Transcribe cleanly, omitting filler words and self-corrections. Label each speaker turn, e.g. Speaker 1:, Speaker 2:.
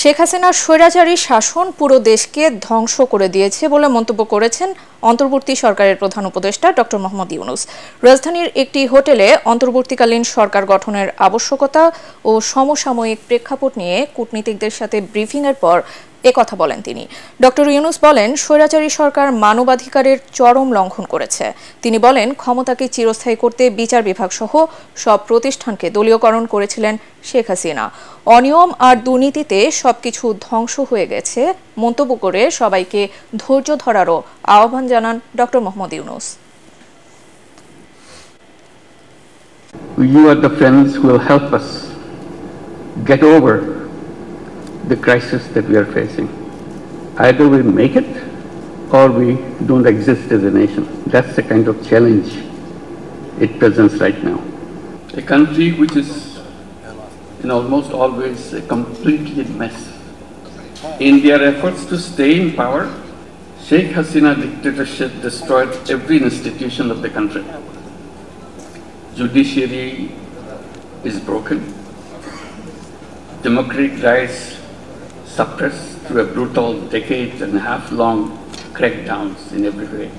Speaker 1: শেখ হাসিনার স্বৈরাচারী শাসন পুরো দেশকে ধ্বংস করে দিয়েছে বলে মন্তব্য করেছেন অন্তর্বর্তী সরকারের প্রধান উপদেষ্টা ডক্টর মোহাম্মদ ইউনূস। রাজধানীর একটি হোটেলে অন্তর্বর্তীকালীন সরকার গঠনের আবশ্যকতা ও সমসাময়িক প্রেক্ষাপট নিয়ে কূটনীতিকদের সাথে ব্রিফিংয়ের পর একথা বলেন তিনি। ডক্টর ইউনূস বলেন, স্বৈরাচারী সরকার মানবাধিকারের চরম লঙ্ঘন করেছে। তিনি বলেন, ক্ষমতাকে চিরস্থায়ী করতে বিচার বিভাগ সহ সব প্রতিষ্ঠানকে দলীয়করণ করেছিলেন শেখ হাসিনা। অনিয়ম আর দুর্নীতিতে সবকিছু ধ্বংস হয়ে গেছে মন্তব্য করে সবাইকে ধৈর্য ধরারও আহ্বান জানান doctor Mohammad Yunus.
Speaker 2: You are the friends who will help us get over the crisis that we are facing. Either we make it or we don't exist as a nation. That's the kind of challenge it presents right now. A country which is almost always a completely mess. In their efforts to stay in power, Sheikh Hasina dictatorship destroyed every institution of the country. Judiciary is broken. Democratic rights suppressed through a brutal decade and a half long crackdowns in every way.